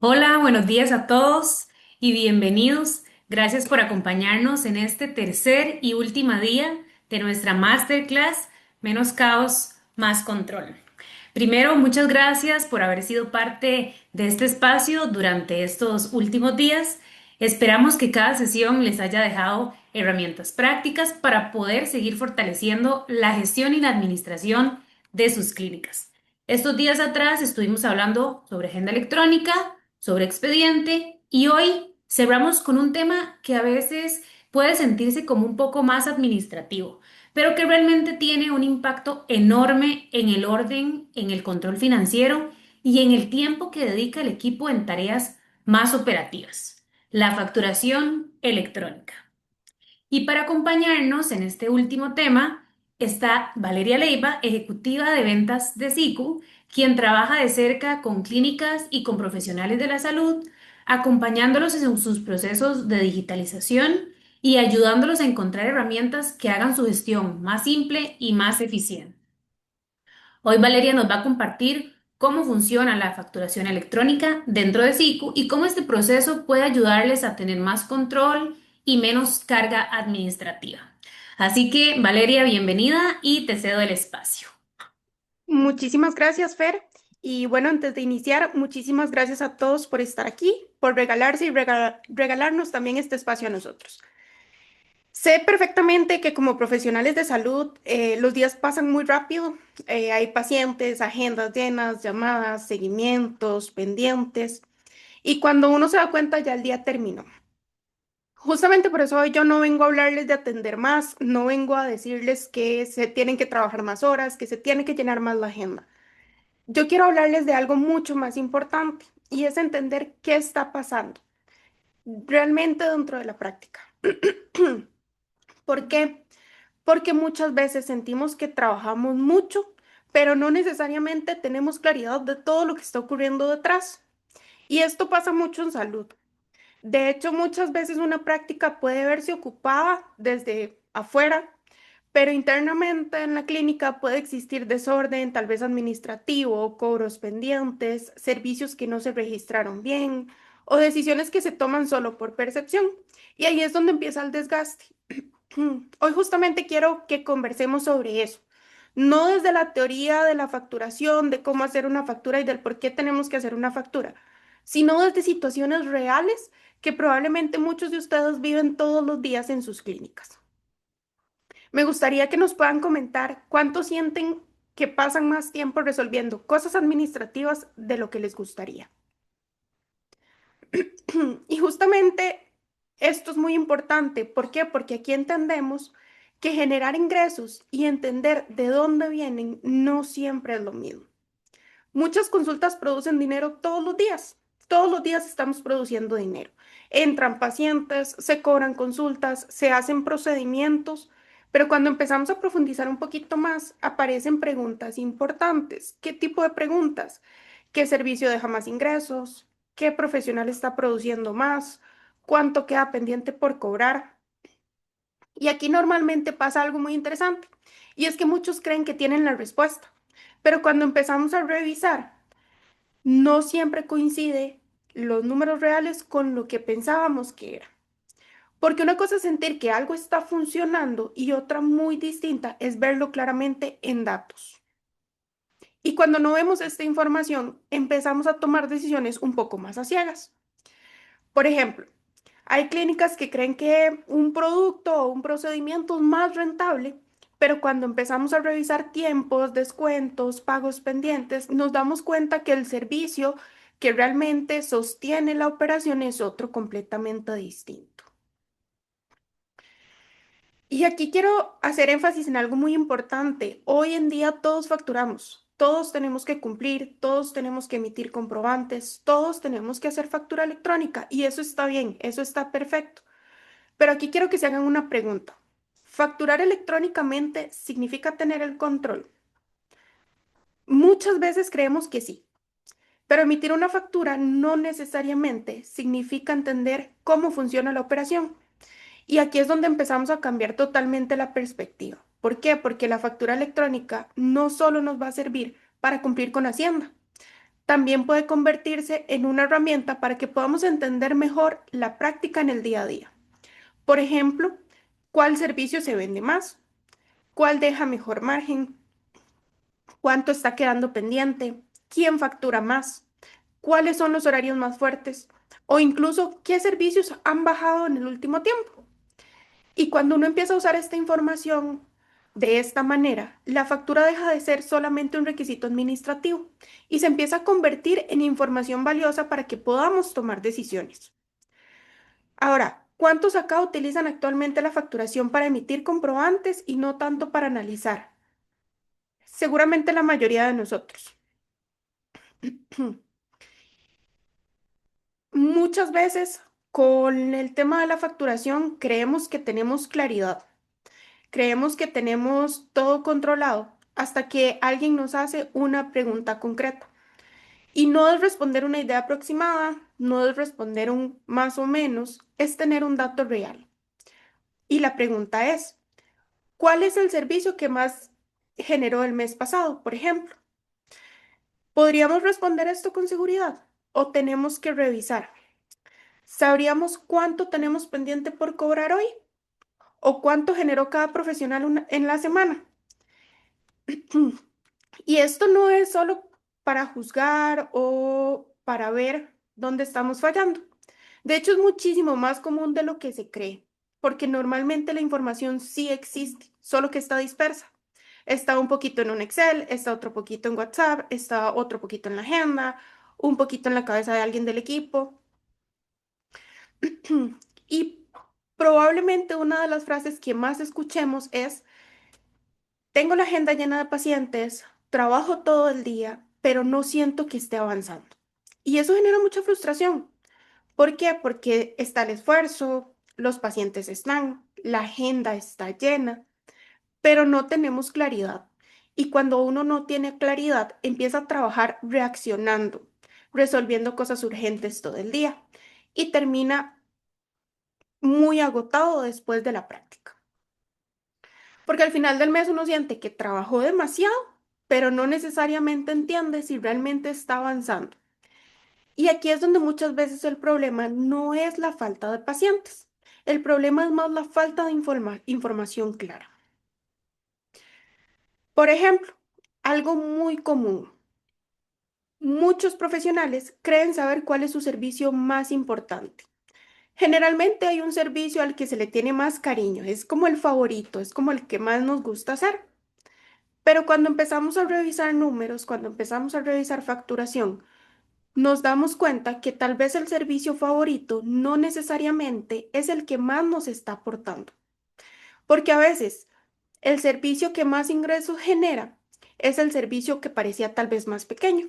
Hola, buenos días a todos y bienvenidos. Gracias por acompañarnos en este tercer y último día de nuestra masterclass Menos caos, más control. Primero, muchas gracias por haber sido parte de este espacio durante estos últimos días. Esperamos que cada sesión les haya dejado herramientas prácticas para poder seguir fortaleciendo la gestión y la administración de sus clínicas. Estos días atrás estuvimos hablando sobre agenda electrónica, sobre expediente y hoy cerramos con un tema que a veces puede sentirse como un poco más administrativo, pero que realmente tiene un impacto enorme en el orden, en el control financiero y en el tiempo que dedica el equipo en tareas más operativas, la facturación electrónica. Y para acompañarnos en este último tema está Valeria Leiva, ejecutiva de ventas de SICU, quien trabaja de cerca con clínicas y con profesionales de la salud, acompañándolos en sus procesos de digitalización y ayudándolos a encontrar herramientas que hagan su gestión más simple y más eficiente. Hoy Valeria nos va a compartir cómo funciona la facturación electrónica dentro de SICU y cómo este proceso puede ayudarles a tener más control y menos carga administrativa. Así que Valeria, bienvenida y te cedo el espacio. Muchísimas gracias, Fer. Y bueno, antes de iniciar, muchísimas gracias a todos por estar aquí, por regalarse y regalarnos también este espacio a nosotros. Sé perfectamente que como profesionales de salud, los días pasan muy rápido. Hay pacientes, agendas llenas, llamadas, seguimientos, pendientes. Y cuando uno se da cuenta, ya el día terminó. Justamente por eso hoy yo no vengo a hablarles de atender más, no vengo a decirles que se tienen que trabajar más horas, que se tiene que llenar más la agenda. Yo quiero hablarles de algo mucho más importante y es entender qué está pasando realmente dentro de la práctica. ¿Por qué? Porque muchas veces sentimos que trabajamos mucho, pero no necesariamente tenemos claridad de todo lo que está ocurriendo detrás. Y esto pasa mucho en salud. De hecho, muchas veces una práctica puede verse ocupada desde afuera, pero internamente en la clínica puede existir desorden, tal vez administrativo, cobros pendientes, servicios que no se registraron bien o decisiones que se toman solo por percepción. Y ahí es donde empieza el desgaste. Hoy justamente quiero que conversemos sobre eso. No desde la teoría de la facturación, de cómo hacer una factura y del por qué tenemos que hacer una factura, sino desde situaciones reales que probablemente muchos de ustedes viven todos los días en sus clínicas. Me gustaría que nos puedan comentar cuánto sienten que pasan más tiempo resolviendo cosas administrativas de lo que les gustaría. Y justamente esto es muy importante. ¿Por qué? Porque aquí entendemos que generar ingresos y entender de dónde vienen no siempre es lo mismo. Muchas consultas producen dinero todos los días. Todos los días estamos produciendo dinero. Entran pacientes, se cobran consultas, se hacen procedimientos, pero cuando empezamos a profundizar un poquito más, aparecen preguntas importantes. ¿Qué tipo de preguntas? ¿Qué servicio deja más ingresos? ¿Qué profesional está produciendo más? ¿Cuánto queda pendiente por cobrar? Y aquí normalmente pasa algo muy interesante, y es que muchos creen que tienen la respuesta, pero cuando empezamos a revisar, no siempre coincide los números reales con lo que pensábamos que era. Porque una cosa es sentir que algo está funcionando y otra muy distinta es verlo claramente en datos. Y cuando no vemos esta información, empezamos a tomar decisiones un poco más a ciegas. Por ejemplo, hay clínicas que creen que un producto o un procedimiento es más rentable, pero cuando empezamos a revisar tiempos, descuentos, pagos pendientes, nos damos cuenta que el servicio que realmente sostiene la operación es otro completamente distinto. Y aquí quiero hacer énfasis en algo muy importante. Hoy en día todos facturamos, todos tenemos que cumplir, todos tenemos que emitir comprobantes, todos tenemos que hacer factura electrónica y eso está bien, eso está perfecto. Pero aquí quiero que se hagan una pregunta. ¿Facturar electrónicamente significa tener el control? Muchas veces creemos que sí, pero emitir una factura no necesariamente significa entender cómo funciona la operación. Y aquí es donde empezamos a cambiar totalmente la perspectiva. ¿Por qué? Porque la factura electrónica no solo nos va a servir para cumplir con Hacienda, también puede convertirse en una herramienta para que podamos entender mejor la práctica en el día a día. Por ejemplo, ¿cuál servicio se vende más? ¿Cuál deja mejor margen? ¿Cuánto está quedando pendiente? ¿Quién factura más? ¿Cuáles son los horarios más fuertes? O incluso, ¿qué servicios han bajado en el último tiempo? Y cuando uno empieza a usar esta información de esta manera, la factura deja de ser solamente un requisito administrativo y se empieza a convertir en información valiosa para que podamos tomar decisiones. Ahora, ¿cuántos acá utilizan actualmente la facturación para emitir comprobantes y no tanto para analizar? Seguramente la mayoría de nosotros. Muchas veces con el tema de la facturación creemos que tenemos claridad, creemos que tenemos todo controlado hasta que alguien nos hace una pregunta concreta. Y no es responder una idea aproximada, no es responder un más o menos, es tener un dato real. Y la pregunta es, ¿cuál es el servicio que más generó el mes pasado, por ejemplo? ¿Podríamos responder esto con seguridad o tenemos que revisar? ¿Sabríamos cuánto tenemos pendiente por cobrar hoy o cuánto generó cada profesional en la semana? Y esto no es solo para juzgar o para ver dónde estamos fallando. De hecho, es muchísimo más común de lo que se cree, porque normalmente la información sí existe, solo que está dispersa. Está un poquito en un Excel, está otro poquito en WhatsApp, está otro poquito en la agenda, un poquito en la cabeza de alguien del equipo. Y probablemente una de las frases que más escuchemos es, tengo la agenda llena de pacientes, trabajo todo el día, pero no siento que esté avanzando. Y eso genera mucha frustración. ¿Por qué? Porque está el esfuerzo, los pacientes están, la agenda está llena, pero no tenemos claridad. Y cuando uno no tiene claridad, empieza a trabajar reaccionando, resolviendo cosas urgentes todo el día y termina muy agotado después de la práctica. Porque al final del mes uno siente que trabajó demasiado, pero no necesariamente entiende si realmente está avanzando. Y aquí es donde muchas veces el problema no es la falta de pacientes. El problema es más la falta de información clara. Por ejemplo, algo muy común. Muchos profesionales creen saber cuál es su servicio más importante. Generalmente hay un servicio al que se le tiene más cariño, es como el favorito, es como el que más nos gusta hacer. Pero cuando empezamos a revisar números, cuando empezamos a revisar facturación, nos damos cuenta que tal vez el servicio favorito no necesariamente es el que más nos está aportando. Porque a veces el servicio que más ingresos genera es el servicio que parecía tal vez más pequeño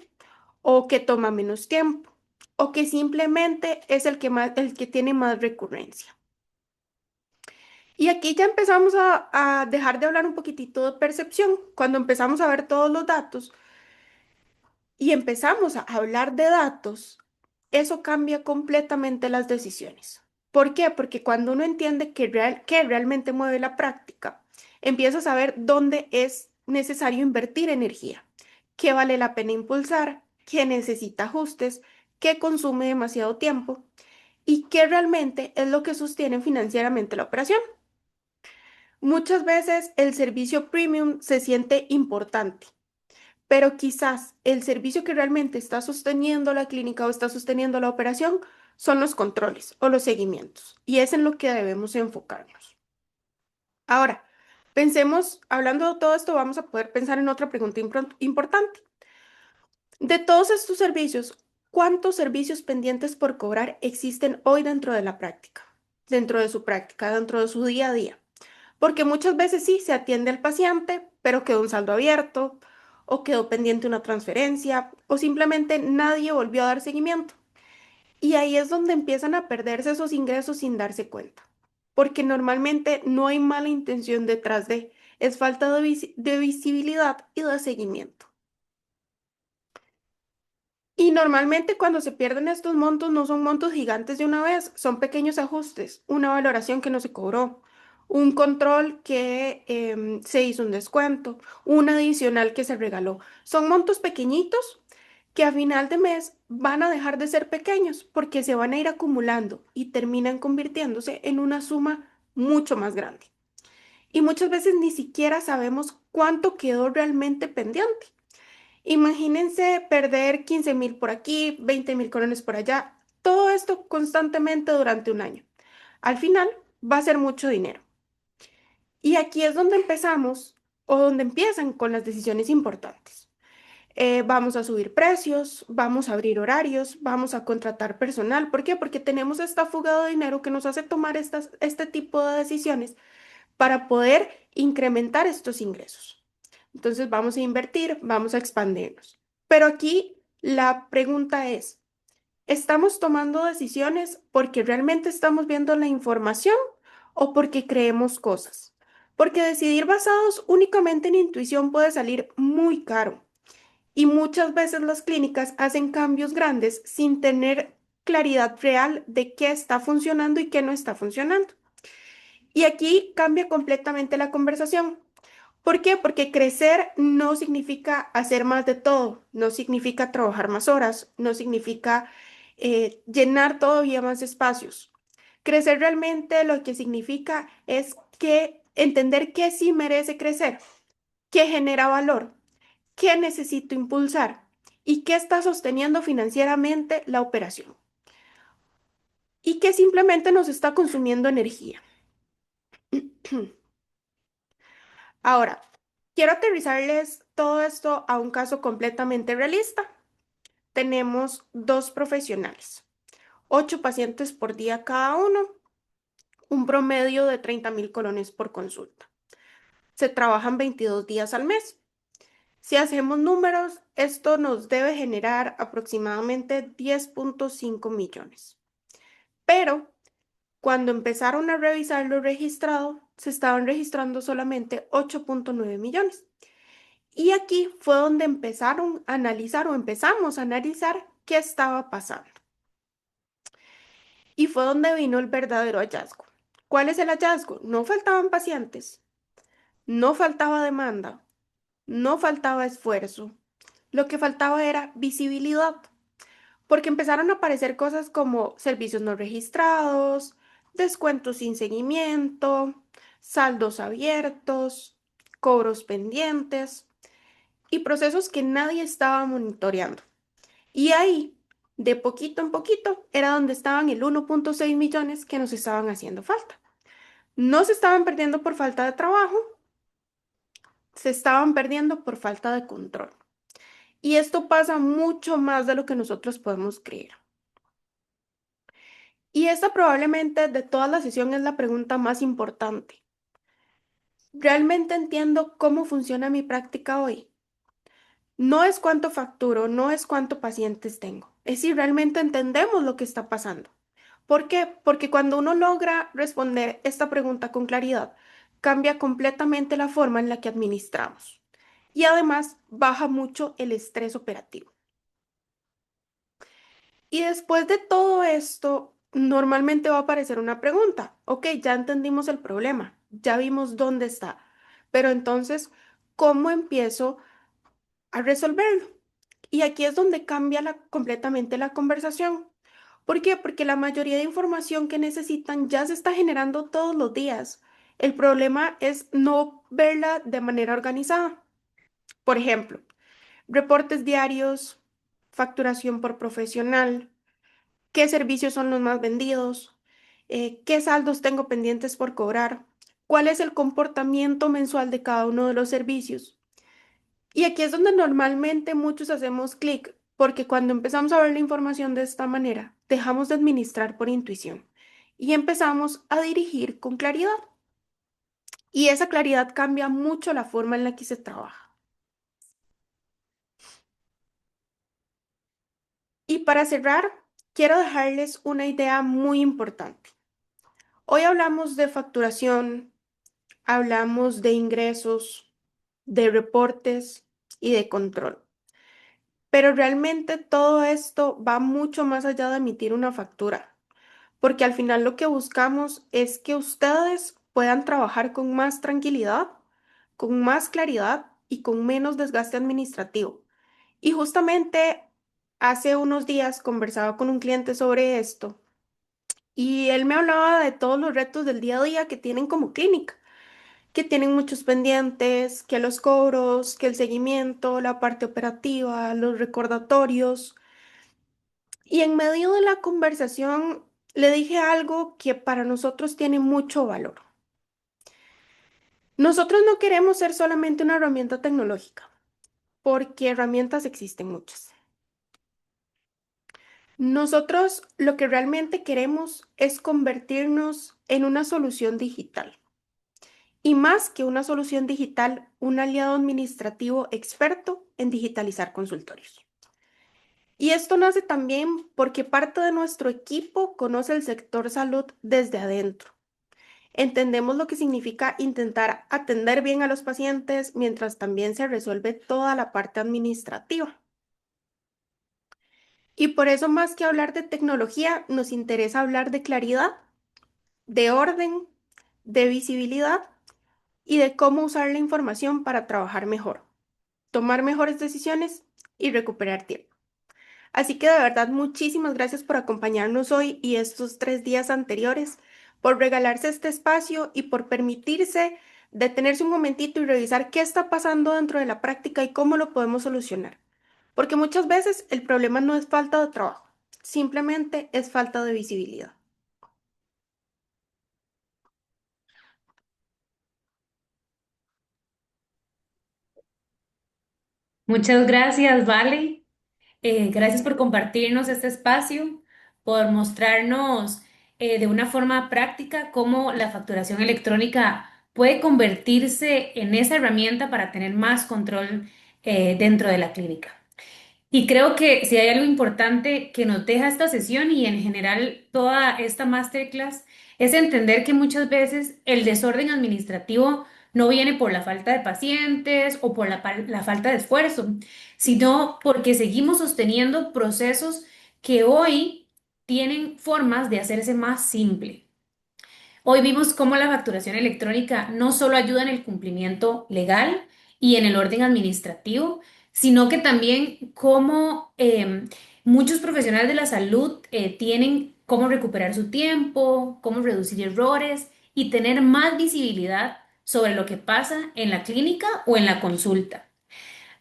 o que toma menos tiempo o que simplemente es el que tiene más recurrencia. Y aquí ya empezamos a dejar de hablar un poquitito de percepción. Cuando empezamos a ver todos los datos y empezamos a hablar de datos, eso cambia completamente las decisiones. ¿Por qué? Porque cuando uno entiende qué realmente mueve la práctica, empieza a saber dónde es necesario invertir energía, qué vale la pena impulsar, qué necesita ajustes, qué consume demasiado tiempo y qué realmente es lo que sostiene financieramente la operación. Muchas veces el servicio premium se siente importante, pero quizás el servicio que realmente está sosteniendo la clínica o está sosteniendo la operación son los controles o los seguimientos, y es en lo que debemos enfocarnos. Ahora, pensemos, hablando de todo esto, vamos a poder pensar en otra pregunta importante. De todos estos servicios, ¿cuántos servicios pendientes por cobrar existen hoy dentro de la práctica? Dentro de su práctica, dentro de su día a día. Porque muchas veces sí, se atiende al paciente, pero quedó un saldo abierto, o quedó pendiente una transferencia, o simplemente nadie volvió a dar seguimiento. Y ahí es donde empiezan a perderse esos ingresos sin darse cuenta. Porque normalmente no hay mala intención detrás es falta de visibilidad y de seguimiento. Y normalmente cuando se pierden estos montos no son montos gigantes de una vez, son pequeños ajustes, una valoración que no se cobró, un control que se hizo un descuento, un adicional que se regaló. Son montos pequeñitos que a final de mes van a dejar de ser pequeños porque se van a ir acumulando y terminan convirtiéndose en una suma mucho más grande. Y muchas veces ni siquiera sabemos cuánto quedó realmente pendiente. Imagínense perder 15.000 por aquí, 20.000 colones por allá, todo esto constantemente durante un año. Al final va a ser mucho dinero. Y aquí es donde empezamos o donde empiezan con las decisiones importantes. Vamos a subir precios, vamos a abrir horarios, vamos a contratar personal. ¿Por qué? Porque tenemos esta fuga de dinero que nos hace tomar este tipo de decisiones para poder incrementar estos ingresos. Entonces vamos a invertir, vamos a expandirnos. Pero aquí la pregunta es, ¿estamos tomando decisiones porque realmente estamos viendo la información o porque creemos cosas? Porque decidir basados únicamente en intuición puede salir muy caro y muchas veces las clínicas hacen cambios grandes sin tener claridad real de qué está funcionando y qué no está funcionando. Y aquí cambia completamente la conversación. ¿Por qué? Porque crecer no significa hacer más de todo, no significa trabajar más horas, no significa llenar todavía más espacios. Crecer realmente lo que significa es que entender qué sí merece crecer, qué genera valor, qué necesito impulsar y qué está sosteniendo financieramente la operación y qué simplemente nos está consumiendo energía. Ahora, quiero aterrizarles todo esto a un caso completamente realista. Tenemos dos profesionales, 8 pacientes por día cada uno, un promedio de 30.000 colones por consulta. Se trabajan 22 días al mes. Si hacemos números, esto nos debe generar aproximadamente 10.5 millones. Pero cuando empezaron a revisar lo registrado, se estaban registrando solamente 8.9 millones. Y aquí fue donde empezaron a analizar o empezamos a analizar qué estaba pasando. Y fue donde vino el verdadero hallazgo. ¿Cuál es el hallazgo? No faltaban pacientes, no faltaba demanda, no faltaba esfuerzo. Lo que faltaba era visibilidad, porque empezaron a aparecer cosas como servicios no registrados, descuentos sin seguimiento, saldos abiertos, cobros pendientes y procesos que nadie estaba monitoreando. Y ahí, de poquito en poquito, era donde estaban el 1.6 millones que nos estaban haciendo falta. No se estaban perdiendo por falta de trabajo, se estaban perdiendo por falta de control. Y esto pasa mucho más de lo que nosotros podemos creer. Y esta probablemente de toda la sesión es la pregunta más importante. ¿Realmente entiendo cómo funciona mi práctica hoy? No es cuánto facturo, no es cuánto pacientes tengo, es si realmente entendemos lo que está pasando. ¿Por qué? Porque cuando uno logra responder esta pregunta con claridad, cambia completamente la forma en la que administramos y además baja mucho el estrés operativo. Y después de todo esto, normalmente va a aparecer una pregunta. Ok, ya entendimos el problema, ya vimos dónde está, pero entonces, ¿cómo empiezo a resolverlo? Y aquí es donde cambia completamente la conversación. ¿Por qué? Porque la mayoría de información que necesitan ya se está generando todos los días. El problema es no verla de manera organizada. Por ejemplo, reportes diarios, facturación por profesional, qué servicios son los más vendidos, qué saldos tengo pendientes por cobrar, cuál es el comportamiento mensual de cada uno de los servicios. Y aquí es donde normalmente muchos hacemos clic, porque cuando empezamos a ver la información de esta manera, dejamos de administrar por intuición y empezamos a dirigir con claridad. Y esa claridad cambia mucho la forma en la que se trabaja. Y para cerrar, quiero dejarles una idea muy importante. Hoy hablamos de facturación, hablamos de ingresos, de reportes y de control. Pero realmente todo esto va mucho más allá de emitir una factura, porque al final lo que buscamos es que ustedes puedan trabajar con más tranquilidad, con más claridad y con menos desgaste administrativo. Y justamente Hace unos días conversaba con un cliente sobre esto y él me hablaba de todos los retos del día a día que tienen como clínica, que tienen muchos pendientes, que los cobros, que el seguimiento, la parte operativa, los recordatorios. Y en medio de la conversación le dije algo que para nosotros tiene mucho valor. Nosotros no queremos ser solamente una herramienta tecnológica, porque herramientas existen muchas. Nosotros lo que realmente queremos es convertirnos en una solución digital. Y más que una solución digital, un aliado administrativo experto en digitalizar consultorios. Y esto nace también porque parte de nuestro equipo conoce el sector salud desde adentro. Entendemos lo que significa intentar atender bien a los pacientes mientras también se resuelve toda la parte administrativa. Y por eso, más que hablar de tecnología, nos interesa hablar de claridad, de orden, de visibilidad y de cómo usar la información para trabajar mejor, tomar mejores decisiones y recuperar tiempo. Así que de verdad, muchísimas gracias por acompañarnos hoy y estos 3 días anteriores, por regalarse este espacio y por permitirse detenerse un momentito y revisar qué está pasando dentro de la práctica y cómo lo podemos solucionar. Porque muchas veces el problema no es falta de trabajo, simplemente es falta de visibilidad. Muchas gracias, Vale. Gracias por compartirnos este espacio, por mostrarnos de una forma práctica cómo la facturación electrónica puede convertirse en esa herramienta para tener más control dentro de la clínica. Y creo que si hay algo importante que nos deja esta sesión y en general toda esta masterclass es entender que muchas veces el desorden administrativo no viene por la falta de pacientes o por la falta de esfuerzo, sino porque seguimos sosteniendo procesos que hoy tienen formas de hacerse más simple. Hoy vimos cómo la facturación electrónica no solo ayuda en el cumplimiento legal y en el orden administrativo, sino que también cómo muchos profesionales de la salud tienen cómo recuperar su tiempo, cómo reducir errores y tener más visibilidad sobre lo que pasa en la clínica o en la consulta.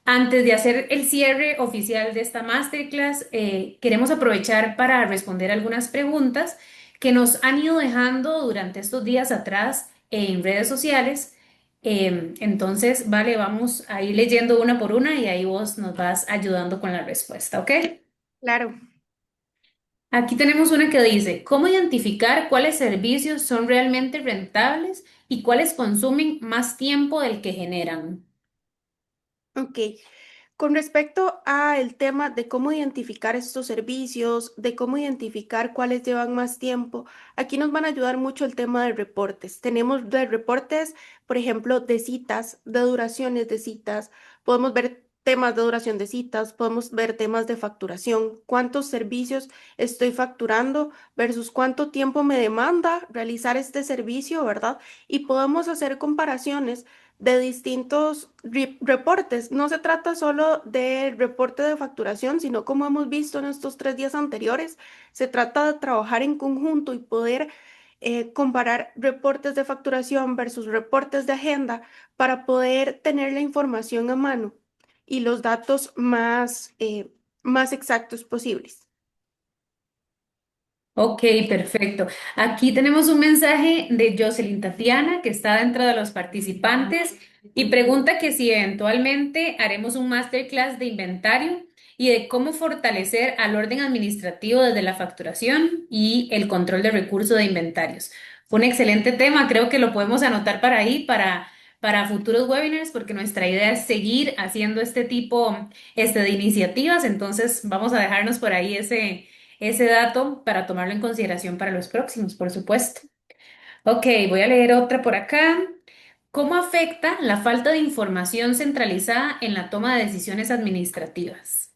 Antes de hacer el cierre oficial de esta masterclass, queremos aprovechar para responder algunas preguntas que nos han ido dejando durante estos días atrás en redes sociales. Entonces, vale, vamos a ir leyendo una por una y ahí vos nos vas ayudando con la respuesta, ¿ok? Claro. Aquí tenemos una que dice, ¿cómo identificar cuáles servicios son realmente rentables y cuáles consumen más tiempo del que generan? Ok. Con respecto a el tema de cómo identificar estos servicios, de cómo identificar cuáles llevan más tiempo, aquí nos van a ayudar mucho el tema de reportes. Tenemos de reportes, por ejemplo, de citas, de duraciones de citas. Podemos ver temas de duración de citas, podemos ver temas de facturación, cuántos servicios estoy facturando versus cuánto tiempo me demanda realizar este servicio, ¿verdad? Y podemos hacer comparaciones de distintos reportes. No se trata solo del reporte de facturación, sino como hemos visto en estos 3 días anteriores, se trata de trabajar en conjunto y poder comparar reportes de facturación versus reportes de agenda para poder tener la información a mano y los datos más exactos posibles. Ok, perfecto. Aquí tenemos un mensaje de Jocelyn Tatiana, que está dentro de los participantes, y pregunta que si eventualmente haremos un masterclass de inventario y de cómo fortalecer al orden administrativo desde la facturación y el control de recursos de inventarios. Fue un excelente tema, creo que lo podemos anotar para ahí, para futuros webinars, porque nuestra idea es seguir haciendo este tipo de iniciativas, entonces vamos a dejarnos por ahí ese dato para tomarlo en consideración para los próximos, por supuesto. Ok, voy a leer otra por acá. ¿Cómo afecta la falta de información centralizada en la toma de decisiones administrativas?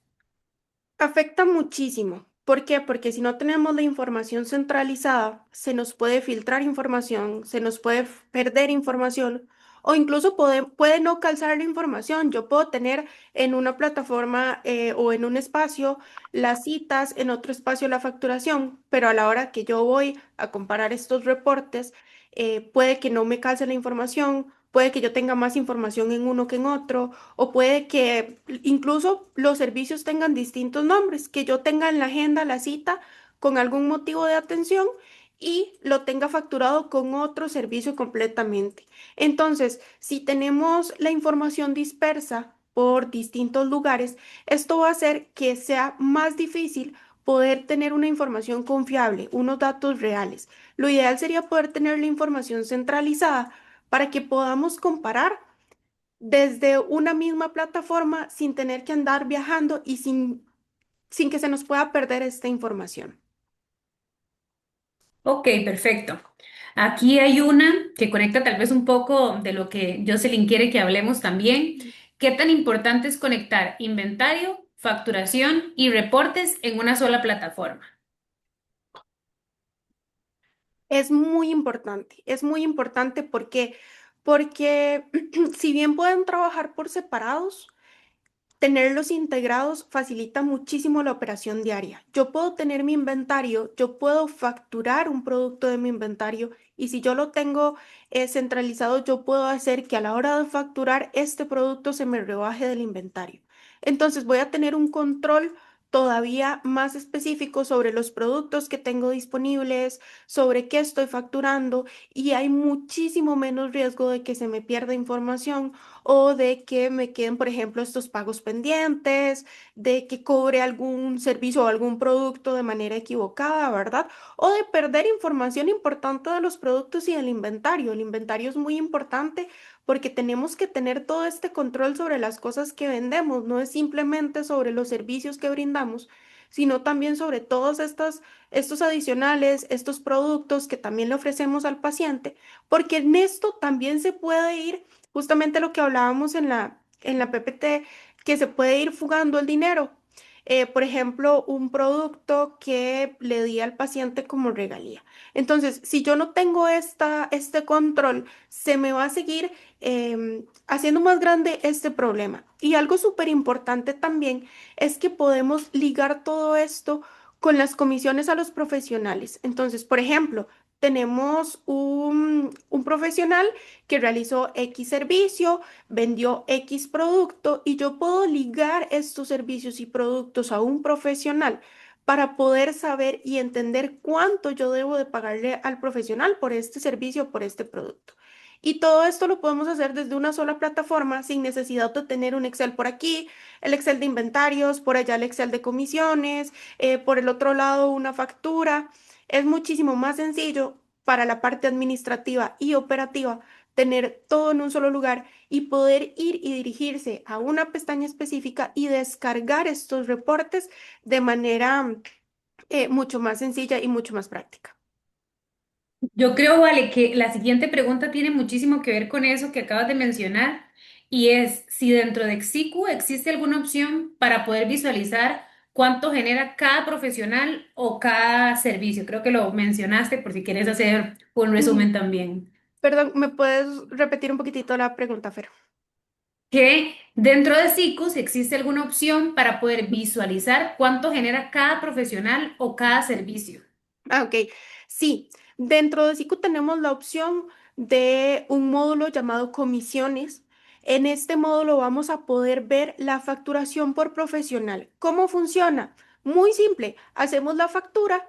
Afecta muchísimo. ¿Por qué? Porque si no tenemos la información centralizada, se nos puede filtrar información, se nos puede perder información o incluso puede no calzar la información. Yo puedo tener en una plataforma o en un espacio las citas, en otro espacio la facturación, pero a la hora que yo voy a comparar estos reportes, puede que no me calce la información, puede que yo tenga más información en uno que en otro, o puede que incluso los servicios tengan distintos nombres, que yo tenga en la agenda la cita con algún motivo de atención y lo tenga facturado con otro servicio completamente. Entonces, si tenemos la información dispersa por distintos lugares, esto va a hacer que sea más difícil poder tener una información confiable, unos datos reales. Lo ideal sería poder tener la información centralizada para que podamos comparar desde una misma plataforma sin tener que andar viajando y sin que se nos pueda perder esta información. Ok, perfecto. Aquí hay una que conecta tal vez un poco de lo que Jocelyn quiere que hablemos también. ¿Qué tan importante es conectar inventario, facturación y reportes en una sola plataforma? Es muy importante porque si bien pueden trabajar por separados, tenerlos integrados facilita muchísimo la operación diaria. Yo puedo tener mi inventario, yo puedo facturar un producto de mi inventario y si yo lo tengo centralizado, yo puedo hacer que a la hora de facturar este producto se me rebaje del inventario. Entonces voy a tener un control todavía más específico sobre los productos que tengo disponibles, sobre qué estoy facturando y hay muchísimo menos riesgo de que se me pierda información o de que me queden, por ejemplo, estos pagos pendientes, de que cobre algún servicio o algún producto de manera equivocada, ¿verdad? O de perder información importante de los productos y del inventario. El inventario es muy importante porque tenemos que tener todo este control sobre las cosas que vendemos, no es simplemente sobre los servicios que brindamos, sino también sobre todos estos adicionales, estos productos que también le ofrecemos al paciente, porque en esto también se puede ir justamente lo que hablábamos en la PPT, que se puede ir fugando el dinero. Por ejemplo, un producto que le di al paciente como regalía. Entonces, si yo no tengo este control, se me va a seguir haciendo más grande este problema. Y algo súper importante también es que podemos ligar todo esto con las comisiones a los profesionales. Entonces, por ejemplo, tenemos un profesional que realizó X servicio, vendió X producto y yo puedo ligar estos servicios y productos a un profesional para poder saber y entender cuánto yo debo de pagarle al profesional por este servicio o por este producto. Y todo esto lo podemos hacer desde una sola plataforma sin necesidad de tener un Excel por aquí, el Excel de inventarios, por allá el Excel de comisiones, por el otro lado una factura. Es muchísimo más sencillo para la parte administrativa y operativa tener todo en un solo lugar y poder ir y dirigirse a una pestaña específica y descargar estos reportes de manera mucho más sencilla y mucho más práctica. Yo creo, Vale, que la siguiente pregunta tiene muchísimo que ver con eso que acabas de mencionar y es si dentro de Exicu existe alguna opción para poder visualizar cuánto genera cada profesional o cada servicio. Creo que lo mencionaste por si quieres hacer un Mm, resumen también. Perdón, ¿me puedes repetir un poquitito la pregunta, Fer? Que dentro de SICUS existe alguna opción para poder visualizar cuánto genera cada profesional o cada servicio. Ah, ok. Sí, dentro de SICU tenemos la opción de un módulo llamado comisiones. En este módulo vamos a poder ver la facturación por profesional. ¿Cómo funciona? Muy simple. Hacemos la factura.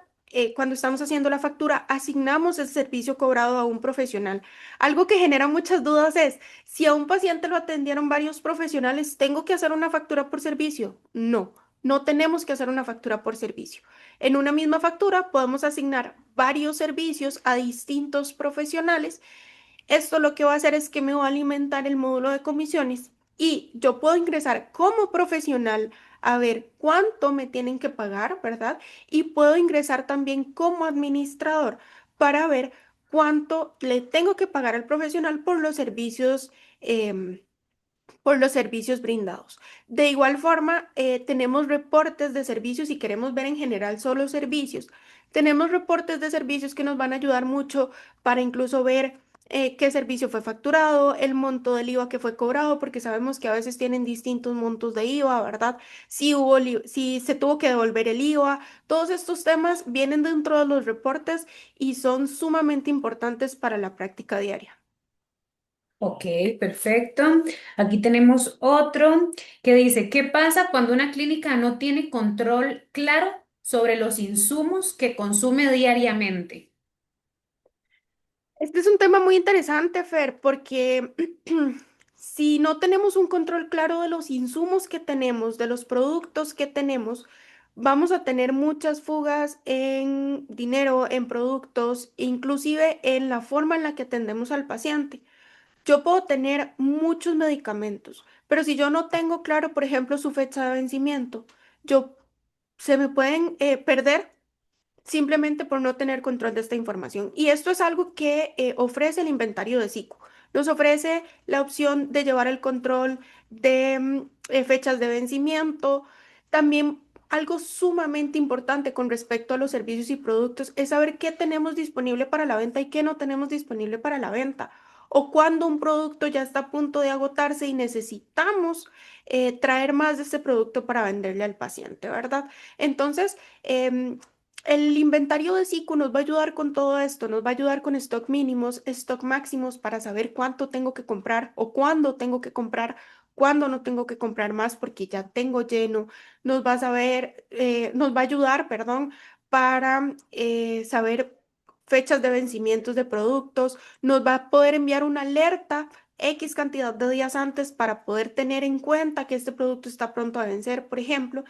Cuando estamos haciendo la factura, asignamos el servicio cobrado a un profesional. Algo que genera muchas dudas es, si a un paciente lo atendieron varios profesionales, ¿tengo que hacer una factura por servicio? No, no tenemos que hacer una factura por servicio. En una misma factura podemos asignar varios servicios a distintos profesionales. Esto lo que va a hacer es que me va a alimentar el módulo de comisiones y yo puedo ingresar como profesional a ver cuánto me tienen que pagar, ¿verdad? Y puedo ingresar también como administrador para ver cuánto le tengo que pagar al profesional em, por los servicios brindados. De igual forma, tenemos reportes de servicios si queremos ver en general solo servicios. Tenemos reportes de servicios que nos van a ayudar mucho para incluso ver qué servicio fue facturado, el monto del IVA que fue cobrado, porque sabemos que a veces tienen distintos montos de IVA, ¿verdad? Si se tuvo que devolver el IVA, todos estos temas vienen dentro de los reportes y son sumamente importantes para la práctica diaria. Ok, perfecto. Aquí tenemos otro que dice, ¿qué pasa cuando una clínica no tiene control claro sobre los insumos que consume diariamente? Este es un tema muy interesante, Fer, porque si no tenemos un control claro de los insumos que tenemos, de los productos que tenemos, vamos a tener muchas fugas en dinero, en productos, inclusive en la forma en la que atendemos al paciente. Yo puedo tener muchos medicamentos, pero si yo no tengo claro, por ejemplo, su fecha de vencimiento, yo se me pueden perder simplemente por no tener control de esta información. Y esto es algo que ofrece el inventario de SICU. Nos ofrece la opción de llevar el control de fechas de vencimiento. También algo sumamente importante con respecto a los servicios y productos es saber qué tenemos disponible para la venta y qué no tenemos disponible para la venta. O cuando un producto ya está a punto de agotarse y necesitamos traer más de ese producto para venderle al paciente, ¿verdad? Entonces, el inventario de SICU nos va a ayudar con todo esto, nos va a ayudar con stock mínimos, stock máximos para saber cuánto tengo que comprar o cuándo tengo que comprar, cuándo no tengo que comprar más porque ya tengo lleno. Nos va a saber, nos va a ayudar, perdón, para saber fechas de vencimientos de productos. Nos va a poder enviar una alerta X cantidad de días antes para poder tener en cuenta que este producto está pronto a vencer, por ejemplo.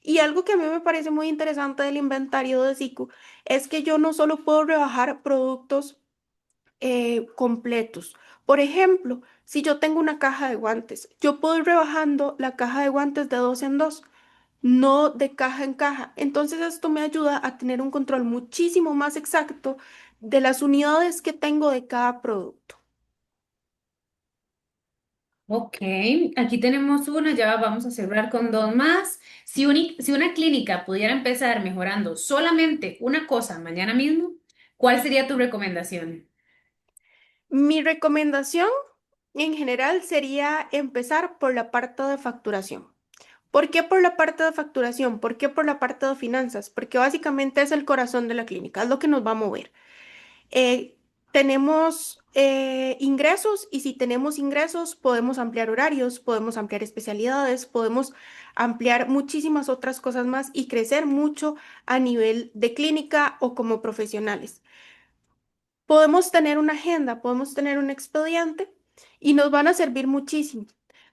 Y algo que a mí me parece muy interesante del inventario de SICU es que yo no solo puedo rebajar productos completos. Por ejemplo, si yo tengo una caja de guantes, yo puedo ir rebajando la caja de guantes de dos en dos, no de caja en caja. Entonces esto me ayuda a tener un control muchísimo más exacto de las unidades que tengo de cada producto. Ok, aquí tenemos una, ya vamos a cerrar con dos más. Si una clínica pudiera empezar mejorando solamente una cosa mañana mismo, ¿cuál sería tu recomendación? Mi recomendación en general sería empezar por la parte de facturación. ¿Por qué por la parte de facturación? ¿Por qué por la parte de finanzas? Porque básicamente es el corazón de la clínica, es lo que nos va a mover. Tenemos ingresos y si tenemos ingresos podemos ampliar horarios, podemos ampliar especialidades, podemos ampliar muchísimas otras cosas más y crecer mucho a nivel de clínica o como profesionales. Podemos tener una agenda, podemos tener un expediente y nos van a servir muchísimo,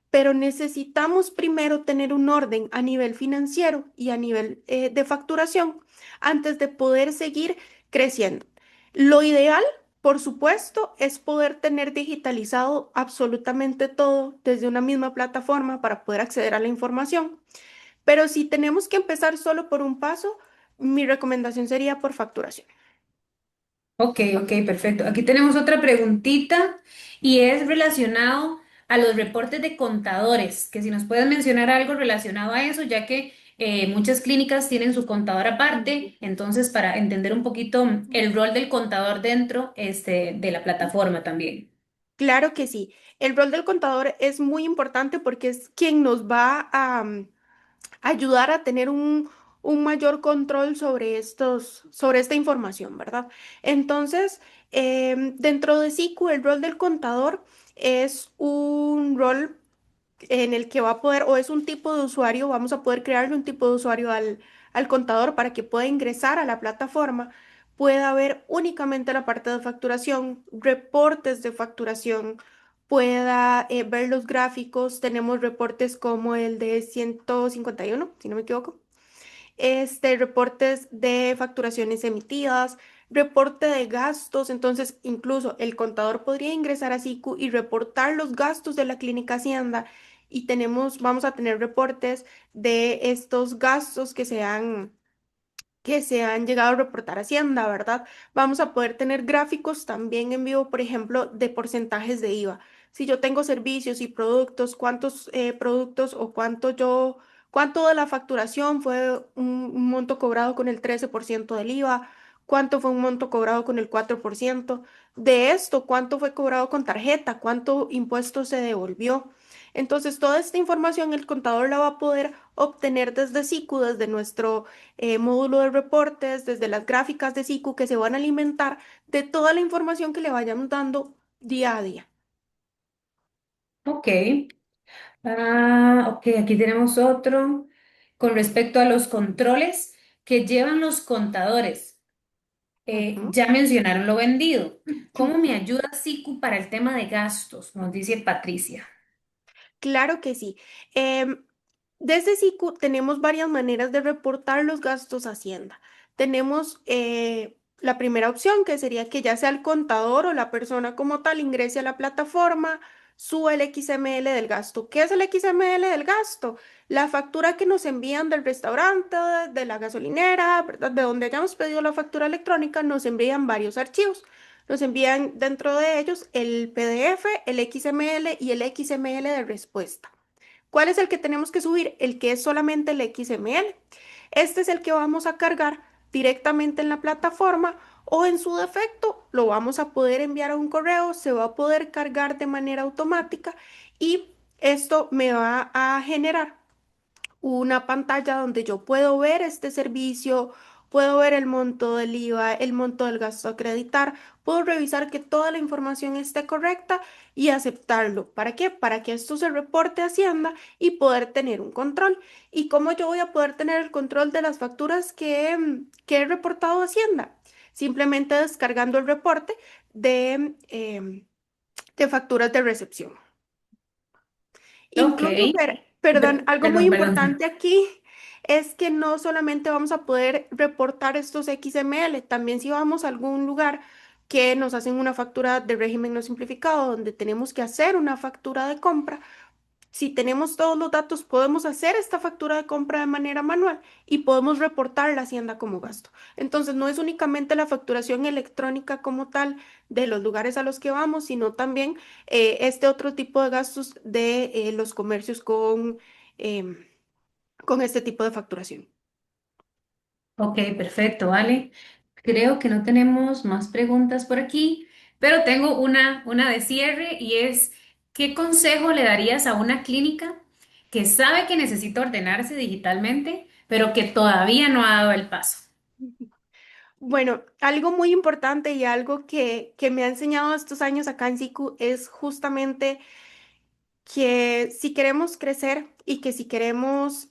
pero necesitamos primero tener un orden a nivel financiero y a nivel de facturación antes de poder seguir creciendo. Lo ideal, por supuesto, es poder tener digitalizado absolutamente todo desde una misma plataforma para poder acceder a la información, pero si tenemos que empezar solo por un paso, mi recomendación sería por facturación. Ok, ok, perfecto. Aquí tenemos otra preguntita y es relacionado a los reportes de contadores, que si nos puedes mencionar algo relacionado a eso, ya que muchas clínicas tienen su contador aparte, entonces para entender un poquito el rol del contador dentro de la plataforma también. Claro que sí. El rol del contador es muy importante porque es quien nos va a ayudar a tener un mayor control sobre sobre esta información, ¿verdad? Entonces, dentro de SICU, el rol del contador es un rol en el que va a poder, o es un tipo de usuario, vamos a poder crearle un tipo de usuario al contador para que pueda ingresar a la plataforma, pueda ver únicamente la parte de facturación, reportes de facturación, pueda ver los gráficos. Tenemos reportes como el de 151 si no me equivoco, reportes de facturaciones emitidas, reporte de gastos. Entonces, incluso el contador podría ingresar a SICU y reportar los gastos de la clínica Hacienda y vamos a tener reportes de estos gastos que se han llegado a reportar a Hacienda, ¿verdad? Vamos a poder tener gráficos también en vivo, por ejemplo, de porcentajes de IVA. Si yo tengo servicios y productos, cuántos productos o cuánto de la facturación fue un monto cobrado con el 13% del IVA, cuánto fue un monto cobrado con el 4% de esto, cuánto fue cobrado con tarjeta, cuánto impuesto se devolvió. Entonces, toda esta información el contador la va a poder obtener desde SICU, desde nuestro módulo de reportes, desde las gráficas de SICU que se van a alimentar de toda la información que le vayan dando día a día. Ok. Ok, aquí tenemos otro. Con respecto a los controles que llevan los contadores, Ujú. ya mencionaron lo vendido. ¿Cómo me ayuda SICU para el tema de gastos? Nos dice Patricia. Claro que sí. Em, Desde SICU tenemos varias maneras de reportar los gastos a Hacienda. Tenemos la primera opción, que sería que ya sea el contador o la persona como tal ingrese a la plataforma, suba el XML del gasto. ¿Qué es el XML del gasto? La factura que nos envían del restaurante, de la gasolinera, ¿verdad? De donde hayamos pedido la factura electrónica, nos envían varios archivos. Nos envían dentro de ellos el PDF, el XML y el XML de respuesta. ¿Cuál es el que tenemos que subir? El que es solamente el XML. Este es el que vamos a cargar directamente en la plataforma o en su defecto lo vamos a poder enviar a un correo, se va a poder cargar de manera automática y esto me va a generar una pantalla donde yo puedo ver este servicio, puedo ver el monto del IVA, el monto del gasto a acreditar, puedo revisar que toda la información esté correcta y aceptarlo. ¿Para qué? Para que esto se reporte a Hacienda y poder tener un control. ¿Y cómo yo voy a poder tener el control de las facturas que he reportado a Hacienda? Simplemente descargando el reporte de facturas de recepción. Ok. Incluso, perdón, algo muy Perdón, perdón. importante aquí es que no solamente vamos a poder reportar estos XML, también si vamos a algún lugar que nos hacen una factura de régimen no simplificado, donde tenemos que hacer una factura de compra, si tenemos todos los datos, podemos hacer esta factura de compra de manera manual y podemos reportar la hacienda como gasto. Entonces, no es únicamente la facturación electrónica como tal de los lugares a los que vamos, sino también este otro tipo de gastos de los comercios em, con este tipo de facturación. Ok, perfecto, vale. Creo que no tenemos más preguntas por aquí, pero tengo una de cierre y es, ¿qué consejo le darías a una clínica que sabe que necesita ordenarse digitalmente, pero que todavía no ha dado el paso? Bueno, algo muy importante y algo que me ha enseñado estos años acá en SICU es justamente que si queremos crecer y que si queremos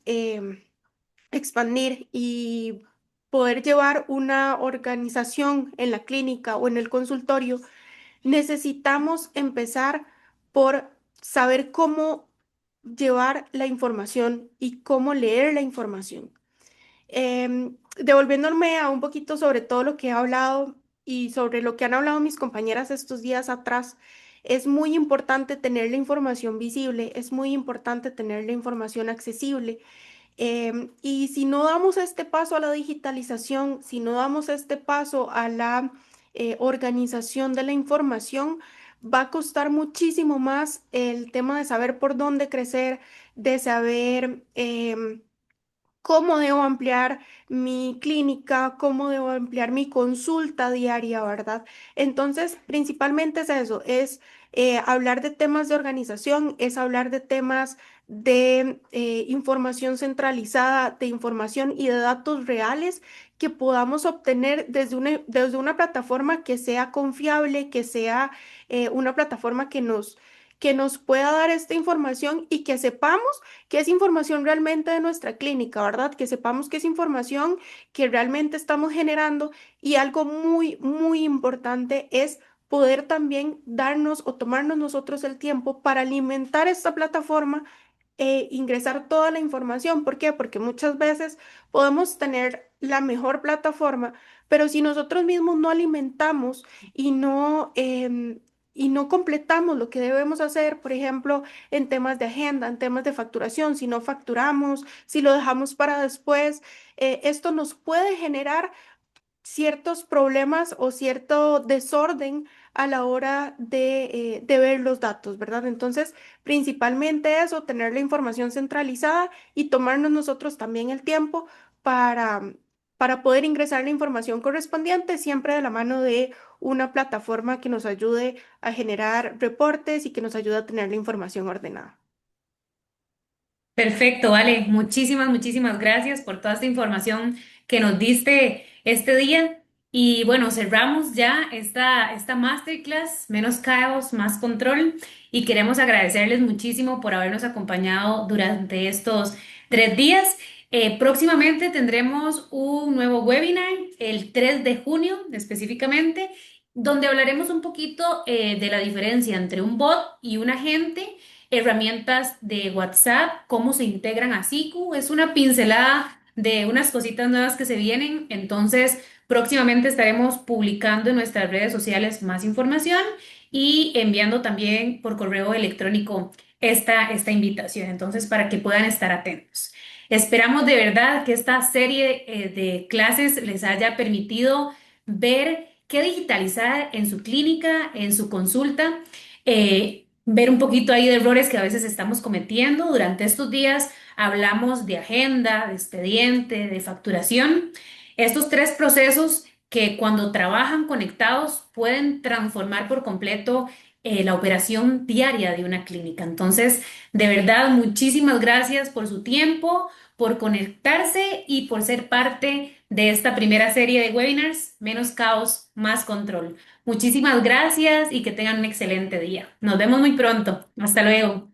expandir y poder llevar una organización en la clínica o en el consultorio, necesitamos empezar por saber cómo llevar la información y cómo leer la información. Devolviéndome a un poquito sobre todo lo que he hablado y sobre lo que han hablado mis compañeras estos días atrás, es muy importante tener la información visible, es muy importante tener la información accesible. Y si no damos este paso a la digitalización, si no damos este paso a la organización de la información, va a costar muchísimo más el tema de saber por dónde crecer, de saber cómo debo ampliar mi clínica, cómo debo ampliar mi consulta diaria, ¿verdad? Entonces, principalmente es eso, es hablar de temas de organización, es hablar de temas de información centralizada, de información y de datos reales que podamos obtener desde una plataforma que sea confiable, que sea una plataforma que nos pueda dar esta información y que sepamos que es información realmente de nuestra clínica, ¿verdad? Que sepamos que es información que realmente estamos generando y algo muy, muy importante es poder también darnos o tomarnos nosotros el tiempo para alimentar esta plataforma ingresar toda la información. ¿Por qué? Porque muchas veces podemos tener la mejor plataforma, pero si nosotros mismos no alimentamos y y no completamos lo que debemos hacer, por ejemplo, en temas de agenda, en temas de facturación, si no facturamos, si lo dejamos para después, esto nos puede generar ciertos problemas o cierto desorden a la hora de ver los datos, ¿verdad? Entonces, principalmente eso, tener la información centralizada y tomarnos nosotros también el tiempo para, para poder ingresar la información correspondiente, siempre de la mano de una plataforma que nos ayude a generar reportes y que nos ayude a tener la información ordenada. Perfecto, vale. Muchísimas, muchísimas gracias por toda esta información que nos diste este día. Y bueno, cerramos ya esta masterclass, menos caos, más control. Y queremos agradecerles muchísimo por habernos acompañado durante estos 3 días. Próximamente tendremos un nuevo webinar, el 3 de junio específicamente, donde hablaremos un poquito de la diferencia entre un bot y un agente, herramientas de WhatsApp, cómo se integran a SICU. Es una pincelada de unas cositas nuevas que se vienen. Entonces, próximamente estaremos publicando en nuestras redes sociales más información y enviando también por correo electrónico esta invitación. Entonces, para que puedan estar atentos. Esperamos de verdad que esta serie de clases les haya permitido ver qué digitalizar en su clínica, en su consulta. Ver un poquito ahí de errores que a veces estamos cometiendo. Durante estos días hablamos de agenda, de expediente, de facturación. Estos tres procesos que cuando trabajan conectados pueden transformar por completo la operación diaria de una clínica. Entonces, de verdad, muchísimas gracias por su tiempo, por conectarse y por ser parte de esta primera serie de webinars, Menos caos, más control. Muchísimas gracias y que tengan un excelente día. Nos vemos muy pronto. Hasta luego.